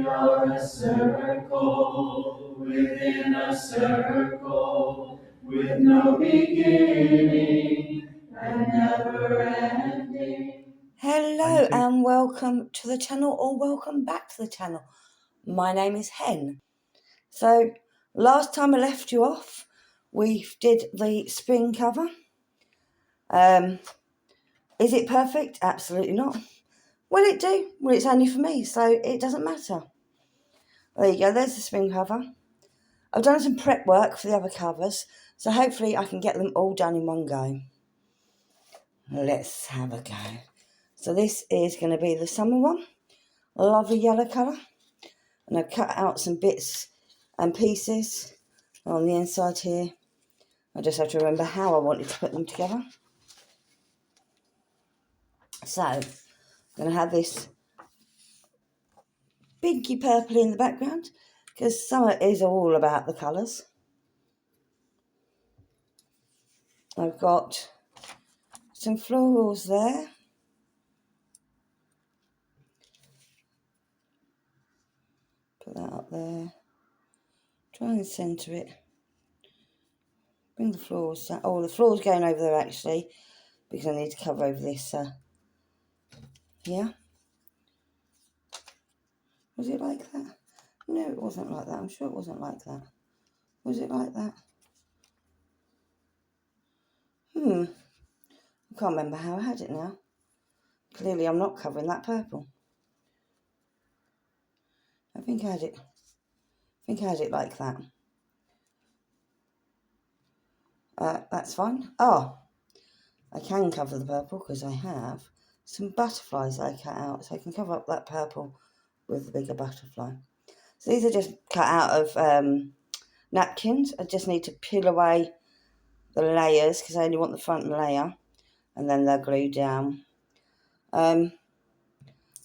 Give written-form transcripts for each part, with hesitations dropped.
are a circle within a circle, with no beginning and never ending. Hello and welcome to the channel, or welcome back to the channel. My name is Hen. So last time I left you off, we did the spring cover. Is it perfect? Absolutely not. Will it do? Well, it's only for me, so it doesn't matter. There you go, there's the spring cover. I've done some prep work for the other covers, so hopefully I can get them all done in one go. Let's have a go. So this is going to be the summer one. Lovely yellow colour. And I've cut out some bits and pieces on the inside here. I just have to remember how I wanted to put them together. So, I'm going to have this pinky purple in the background, because summer is all about the colours. I've got some florals there. Put that up there. Try and centre it. Bring the florals down. Oh, the florals going over there actually, because I need to cover over this here. Was it like that? No, it wasn't like that. I'm sure it wasn't like that. Was it like that? I can't remember how I had it now. Clearly I'm not covering that purple. I think I had it like that. That's fine. Oh, I can cover the purple because I have some butterflies I cut out, so I can cover up that purple with the bigger butterfly. So these are just cut out of napkins. I just need to peel away the layers because I only want the front layer, and then they're glued down. And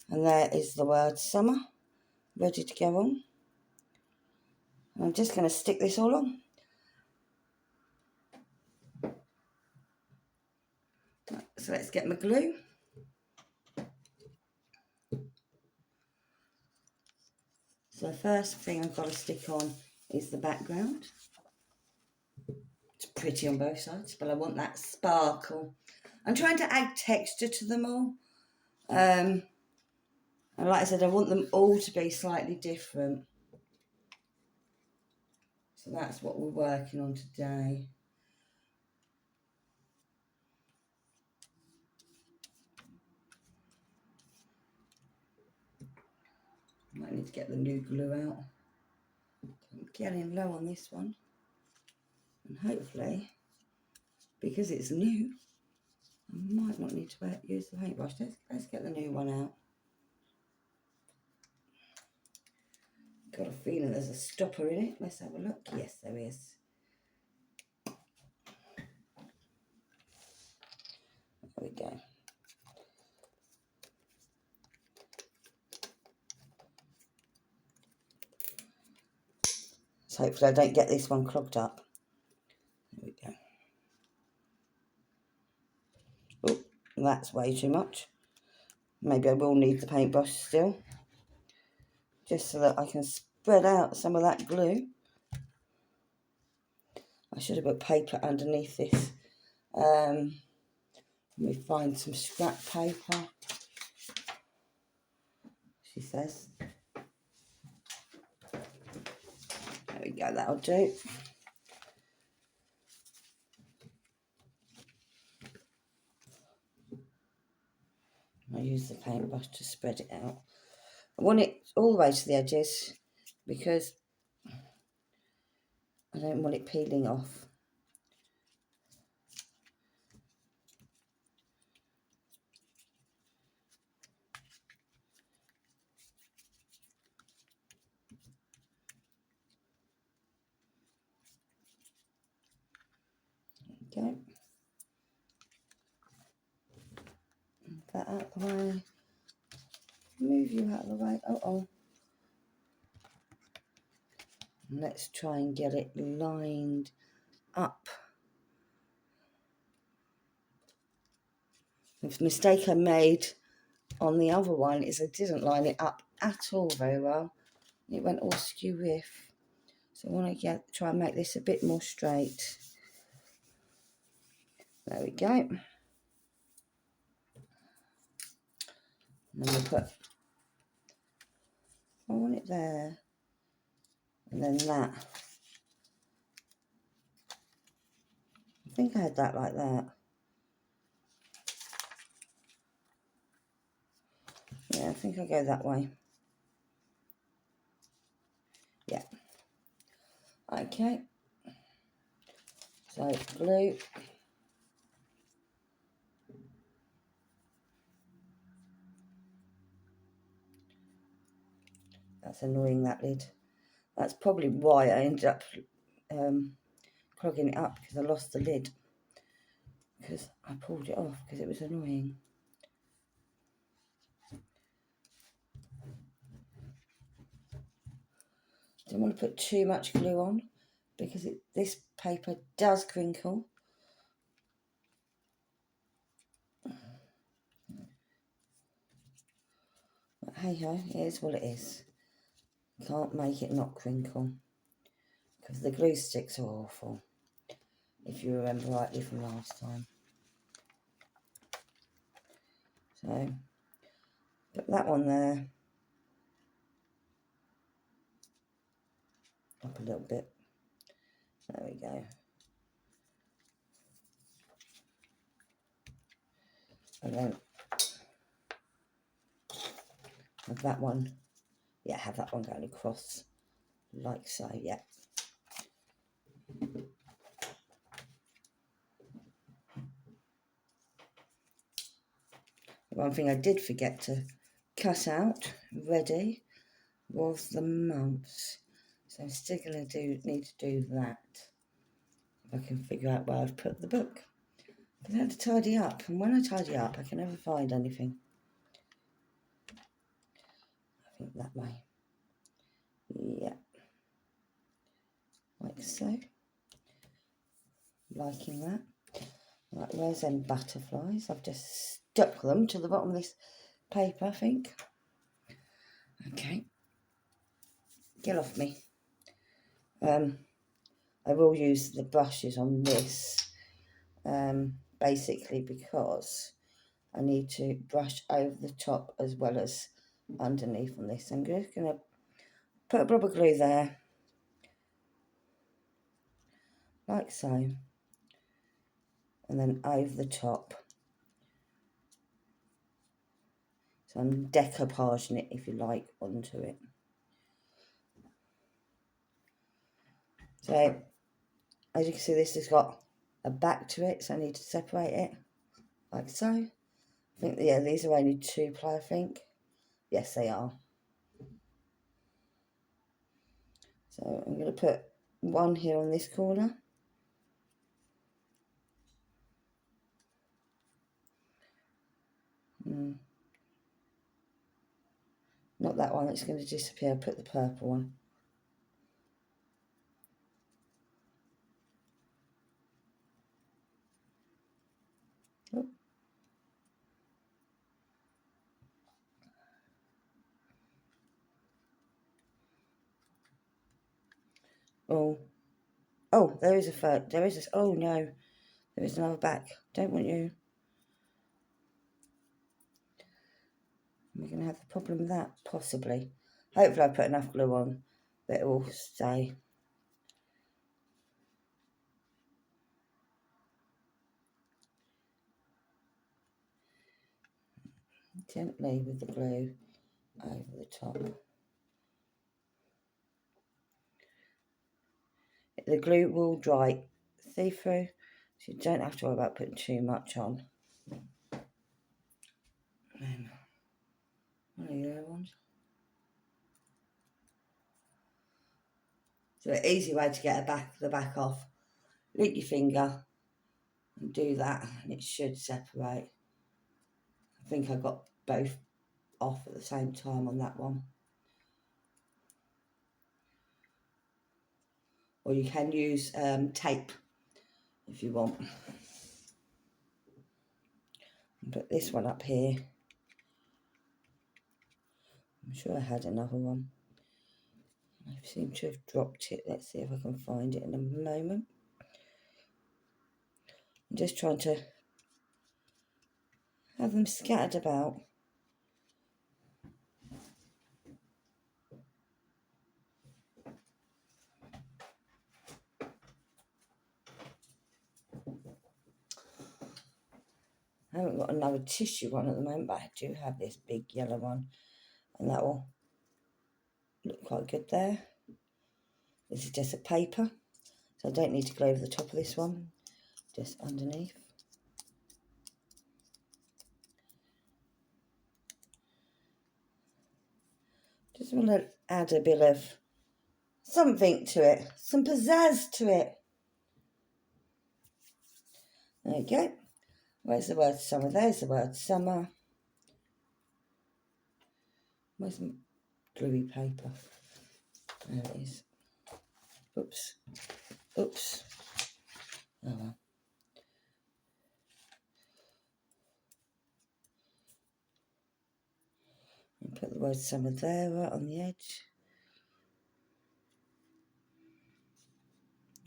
there is the word summer ready to go on. And I'm just going to stick this all on. So let's get my glue. So the first thing I've got to stick on is the background. It's pretty on both sides, but I want that sparkle. I'm trying to add texture to them all. And like I said, I want them all to be slightly different. So that's what we're working on today. Might need to get the new glue out. I'm getting low on this one. And hopefully, because it's new, I might not need to use the paintbrush. Let's get the new one out. Got a feeling there's a stopper in it. Let's have a look. Yes, there is. There we go. So hopefully I don't get this one clogged up. There we go. Oh, that's way too much. Maybe I will need the paintbrush still, just so that I can spread out some of that glue. I should have put paper underneath this. Let me find some scrap paper, she says. There we go, that'll do. I use the paintbrush to spread it out. I want it all the way to the edges because I don't want it peeling off. Okay. Move that out of the way. Move you out of the way. Uh-oh. Let's try and get it lined up. The mistake I made on the other one is I didn't line it up at all very well. it went all skew-whiff. So I want to try and make this a bit more straight. There we go. And then we'll put, I want it there, and then that. I think I had that like that. Yeah, I think I'll go that way. Yeah. Okay. So glue. That's annoying, that lid. That's probably why I ended up clogging it up, because I lost the lid. Because I pulled it off because it was annoying. Don't want to put too much glue on because this paper does crinkle. But hey ho, it is what it is. Can't make it not crinkle because the glue sticks are awful, if you remember rightly from last time. So put that one there, up a little bit. There we go. And then have that one, yeah, have that one going across like so, yeah. One thing I did forget to cut out ready was the months. So I'm still going to need to do that. If I can figure out where I've put the book. Because I had to tidy up, and when I tidy up, I can never find anything. I think that way. Yeah. Like so. Liking that. Right, where's them butterflies? I've just stuck them to the bottom of this paper, I think. Okay. Get off me. I will use the brushes on this, basically because I need to brush over the top as well as underneath on this. I'm just going to put a blob of glue there, like so, and then over the top. So I'm decoupaging it, if you like, onto it. So, as you can see, this has got a back to it, so I need to separate it, like so. I think, yeah, these are only 2-ply, I think. Yes, they are. So I'm going to put one here on this corner. Not that one, it's going to disappear. I'll put the purple one. Oh. Oh, there is a third. There is this. Oh no, there is another back. Don't want you. We're going to have the problem with that, possibly. Hopefully I put enough glue on that it will stay. Gently with the glue over the top. The glue will dry see-through, so you don't have to worry about putting too much on. Then, one of the other ones. So an easy way to get the back off. Lick your finger and do that, and it should separate. I think I got both off at the same time on that one. Or you can use tape if you want. Put this one up here. I'm sure I had another one. I seem to have dropped it. Let's see if I can find it in a moment. I'm just trying to have them scattered about. I haven't got another tissue one at the moment, but I do have this big yellow one, and that will look quite good there. This is just a paper, so I don't need to glue over the top of this one, just underneath. Just want to add a bit of something to it, some pizzazz to it. There you go. Where's the word summer? There's the word summer. Where's my gluey paper? There it is. Oops. Oops. Oh well. And put the word summer there, right on the edge.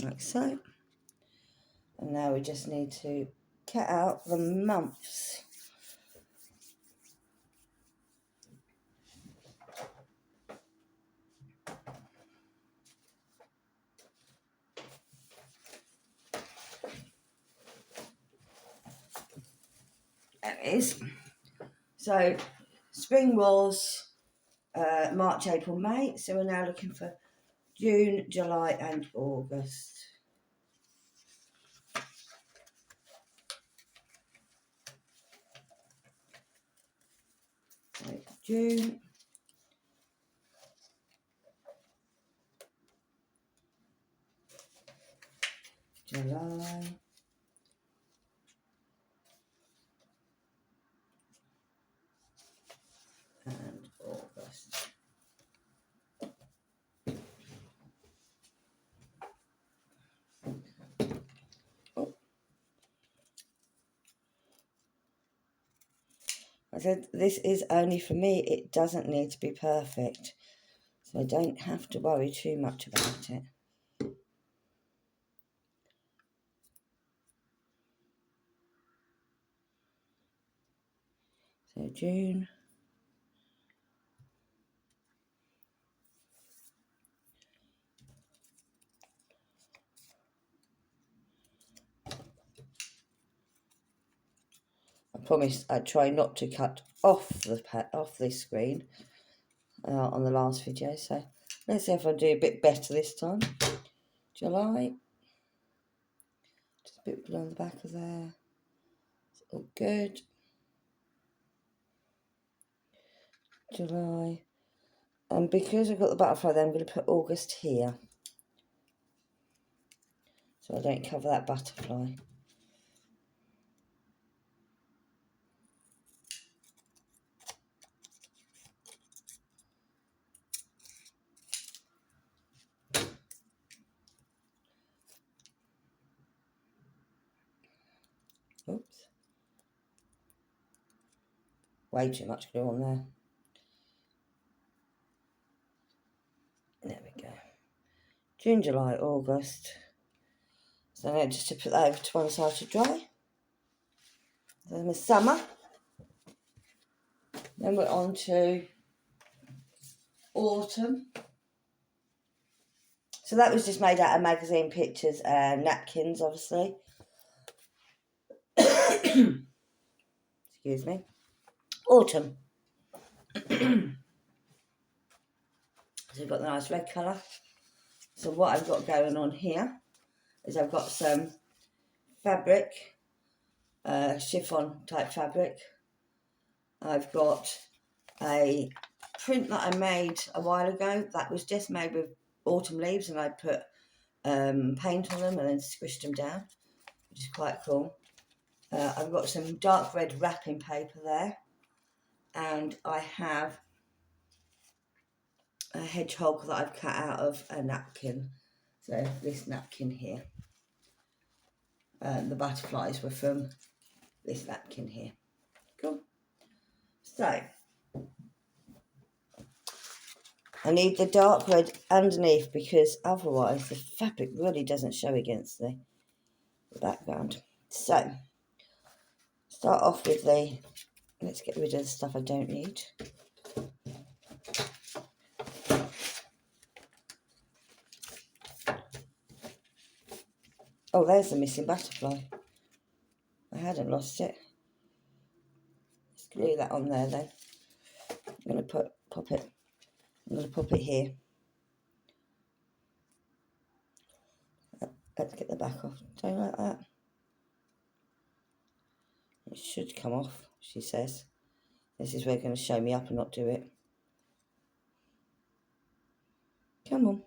Like so. And now we just need to cut out the months. There it is. So spring was March, April, May. So we're now looking for June, July and August. So June, July, and August. Oh. I said this is only for me, it doesn't need to be perfect, so I don't have to worry too much about it. So June, I promised I'd try not to cut off the screen on the last video, so let's see if I do a bit better this time. July, just a bit below the back of there, it's all good. July, and because I've got the butterfly there, I'm going to put August here, so I don't cover that butterfly. Oops. Way too much glue on there. There we go. June, July, August. So now just to put that over to one side to dry. Then the summer. Then we're on to autumn. So that was just made out of magazine pictures and napkins, obviously. Excuse me. Autumn. So we've got the nice red colour. So what I've got going on here is I've got some fabric, chiffon type fabric. I've got a print that I made a while ago that was just made with autumn leaves, and I put paint on them and then squished them down, which is quite cool. I've got some dark red wrapping paper there, and I have a hedgehog that I've cut out of a napkin. So this napkin here. The butterflies were from this napkin here. Cool. So I need the dark red underneath because otherwise the fabric really doesn't show against the background. So, start off with let's get rid of the stuff I don't need. Oh, there's the missing butterfly. I hadn't lost it. Let's glue that on there then. I'm going to pop it here. Let's get the back off. Don't you like that? It should come off, she says. This is where they're going to show me up and not do it. Come on.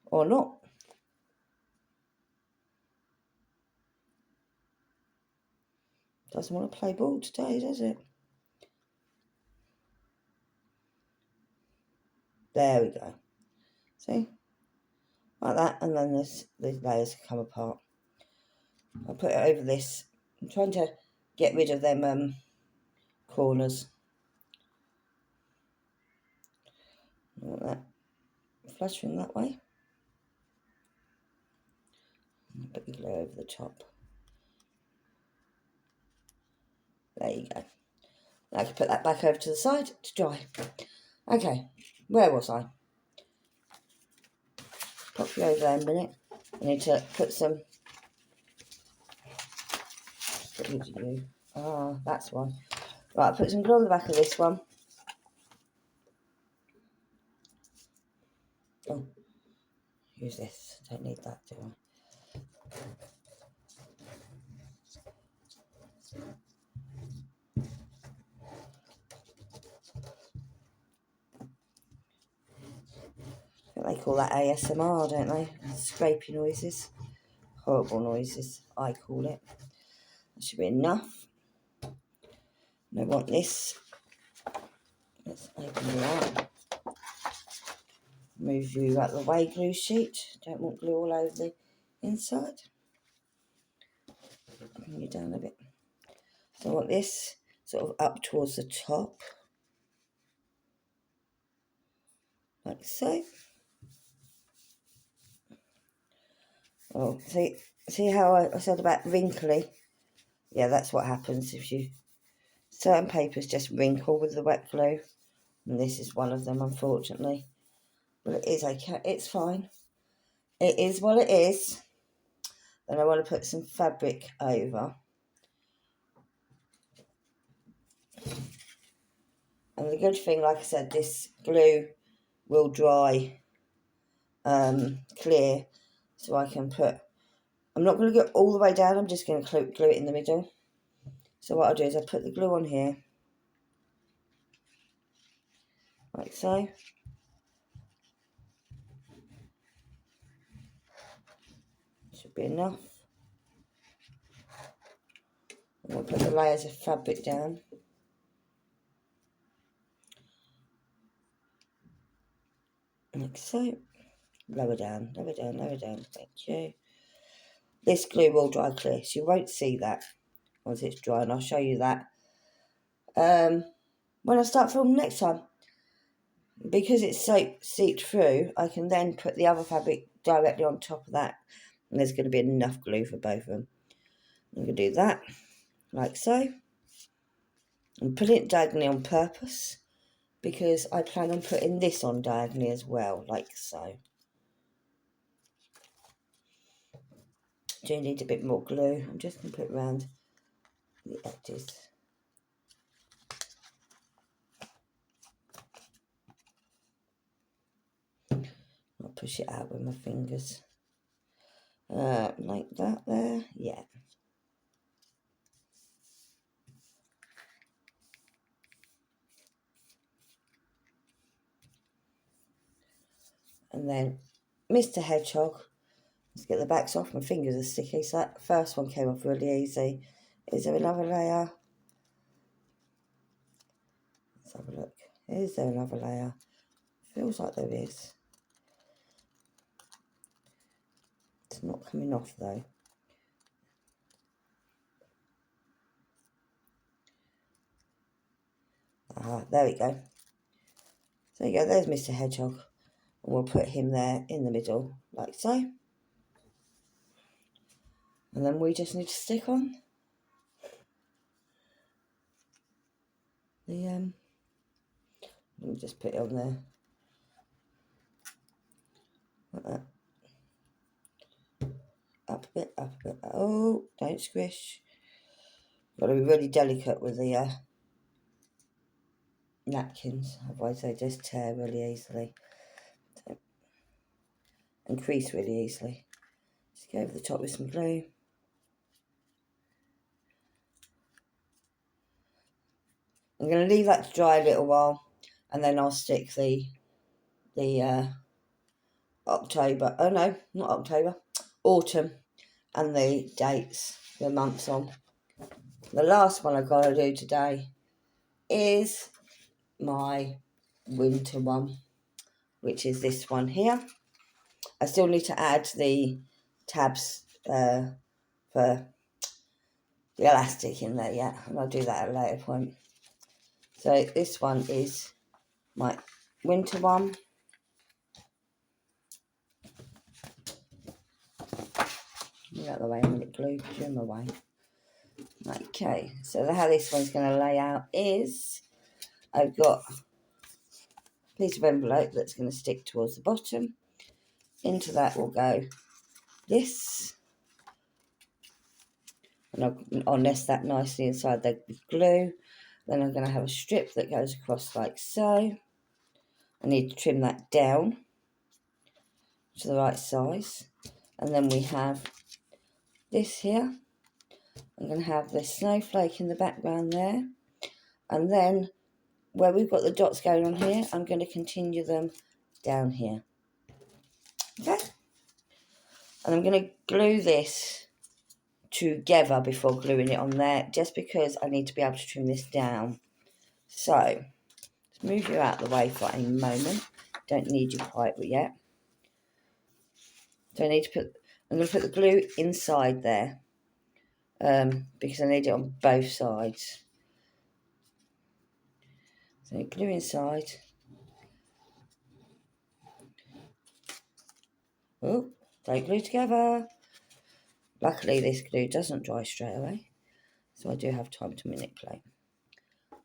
Or not. Doesn't want to play ball today, does it? There we go. See? Like that, and then these layers come apart. I'll put it over this. I'm trying to get rid of them corners. Like that. Fluttering that way. Put the glue over the top. There you go. Now I can put that back over to the side to dry. Okay, where was I? Pop you over there a minute. I need to put some... What did you do? Ah, that's one. Right, put some glue on the back of this one. Oh, use this. Don't need that, do I? They call that ASMR, don't they? Scrapey noises. Horrible noises, I call it. That should be enough. And I want this. Let's open it up. Move you out of the way, glue sheet. Don't want glue all over the inside. Bring you down a bit. So I want this sort of up towards the top. Like so. Oh, see how I said about wrinkly? Yeah, that's what happens if you... Certain papers just wrinkle with the wet glue. And this is one of them, unfortunately. But it is okay. It's fine. It is what it is. Then I want to put some fabric over. And the good thing, like I said, this glue will dry clear. So I can put... I'm not going to go all the way down. I'm just going to glue it in the middle. So what I'll do is I'll put the glue on here. Like so. Should be enough. And we'll put the layers of fabric down. Like so. Lower down, lower down, lower down. Thank you. This glue will dry clear, so you won't see that once it's dry, and I'll show you that when I start filming next time. Because it's seeped through, I can then put the other fabric directly on top of that, and there's going to be enough glue for both of them. I'm going to do that, like so. I'm putting it diagonally on purpose, because I plan on putting this on diagonally as well, like so. Do need a bit more glue. I'm just going to put it around the edges. I'll push it out with my fingers. Like that there, yeah. And then Mr. Hedgehog, let's get the backs off, my fingers are sticky, so that first one came off really easy. Is there another layer? Let's have a look. Is there another layer? Feels like there is. It's not coming off though. there we go. So there you go, there's Mr. Hedgehog. And we'll put him there in the middle, like so. And then we just need to stick on the, let me just put it on there. Like that. Up a bit, up a bit. Oh, don't squish. Got to be really delicate with the napkins, otherwise they just tear really easily. So, and crease really easily. Just go over the top with some glue. I'm going to leave that to dry a little while, and then I'll stick the October, oh no, not October, autumn, and the dates, the months on. The last one I've got to do today is my winter one, which is this one here. I still need to add the tabs for the elastic in there yet, and I'll do that at a later point. So this one is my winter one. Get out of the way, I'm going to glue trim away. Okay, so how this one's going to lay out is I've got a piece of envelope that's going to stick towards the bottom. Into that will go this, and I'll nest that nicely inside there with glue. Then I'm going to have a strip that goes across like so. I need to trim that down to the right size. And then we have this here. I'm going to have this snowflake in the background there. And then where we've got the dots going on here, I'm going to continue them down here. Okay? And I'm going to glue this together before gluing it on there, just because I need to be able to trim this down. So, let's move you out of the way for a moment. Don't need you quite yet. So I'm going to put the glue inside there, because I need it on both sides. So glue inside. Oh, don't glue together. Luckily this glue doesn't dry straight away, so I do have time to manipulate.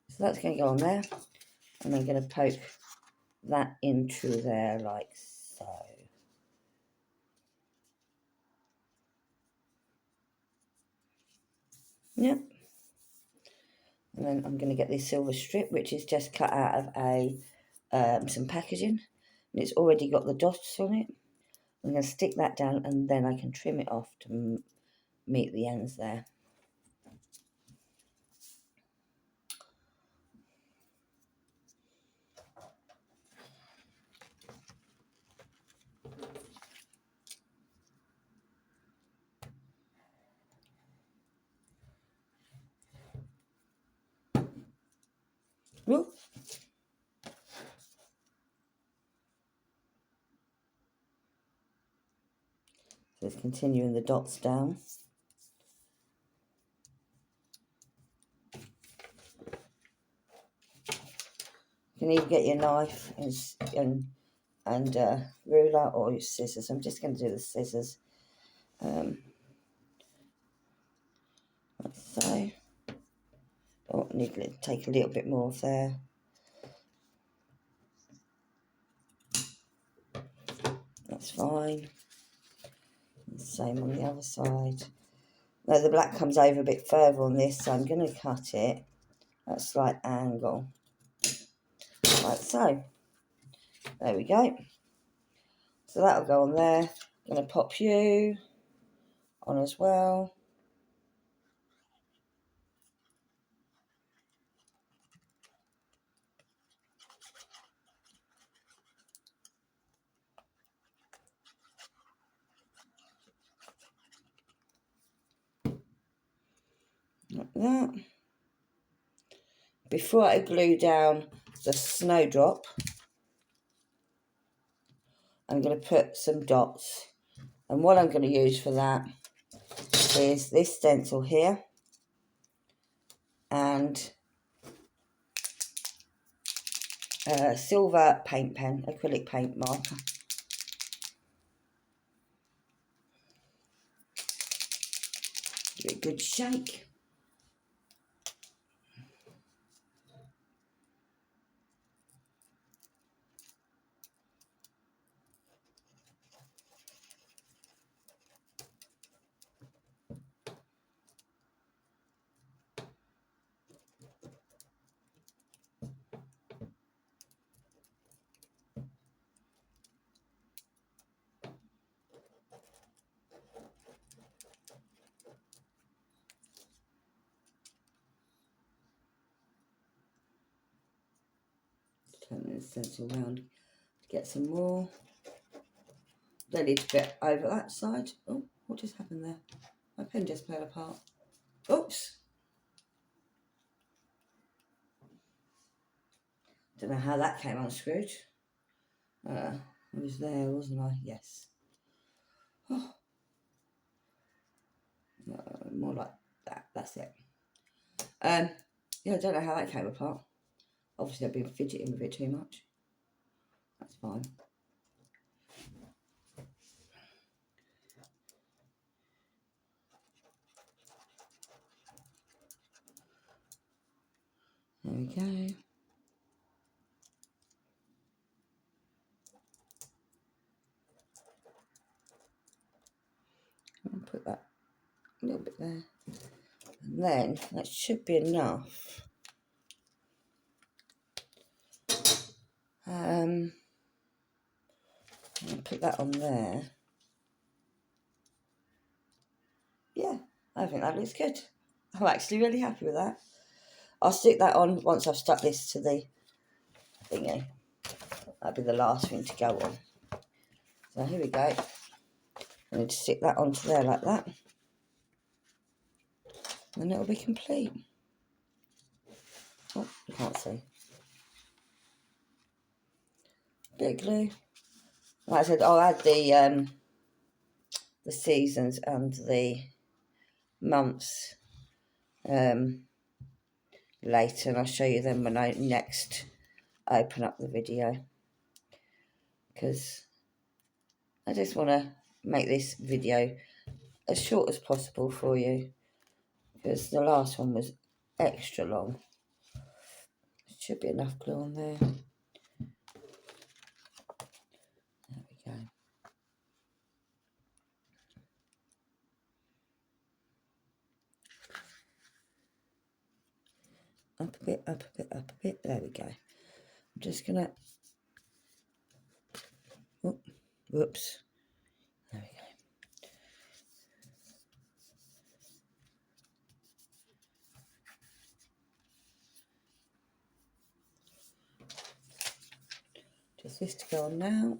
So that's going to go on there, and I'm going to poke that into there like so. Yep. And then I'm going to get this silver strip, which is just cut out of some packaging, and it's already got the dots on it. I'm going to stick that down, and then I can trim it off to meet the ends there. Whoop. So it's continuing the dots down. You can either get your knife and ruler, or your scissors. I'm just going to do the scissors. Like so. Oh, I need to take a little bit more off there. That's fine. And same on the other side. Now the black comes over a bit further on this, so I'm going to cut it at a slight angle. Like so. There we go. So that'll go on there. I'm going to pop you on as well. Like that. Before I glue down the snowdrop, I'm going to put some dots. And what I'm going to use for that is this stencil here and silver paint pen, acrylic paint marker. Give it a good shake. Turn the stencil around. Get some more. Don't need to get over that side. Oh, what just happened there? My pen just fell apart. Oops. Don't know how that came unscrewed. I was there, wasn't I? Yes. Oh. More like that. That's it. Yeah, I don't know how that came apart. Obviously, I've been fidgeting with it too much. That's fine. There we go. I'll put that a little bit there. And then that should be enough. I'll put that on there. Yeah, I think that looks good. I'm actually really happy with that. I'll stick that on once I've stuck this to the thingy. That'll be the last thing to go on. So here we go. I need to stick that onto there like that. And it'll be complete. Oh, you can't see. Bit of glue. Like I said, I'll add the seasons and the months later, and I'll show you them when I next open up the video, because I just want to make this video as short as possible for you, because the last one was extra long. Should be enough glue on there. There we go. Up a bit, up a bit, up a bit. There we go. I'm just gonna. Oh, whoops. There we go. Just this to go on now.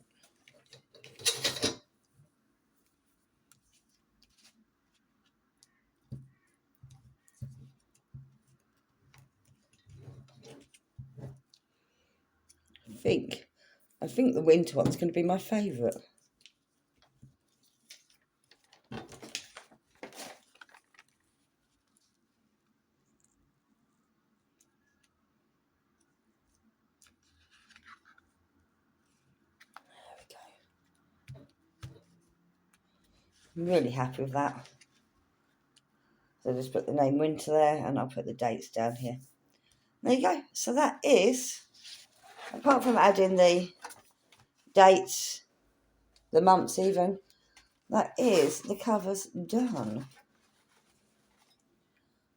I think the winter one's going to be my favourite. There we go. I'm really happy with that. So I'll just put the name winter there, and I'll put the dates down here. There you go. So that is, apart from adding the dates, the months even, that is the covers done.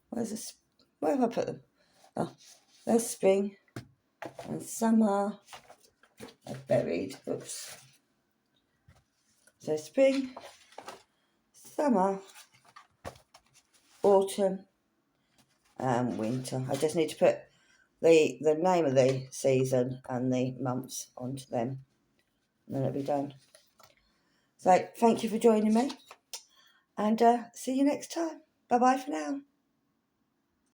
Where have I put them? Oh, there's spring and summer. I've buried. Oops. So spring, summer, autumn, and winter. I just need to put the name of the season and the months onto them, and then it'll be done. So thank you for joining me, and see you next time. Bye bye for now.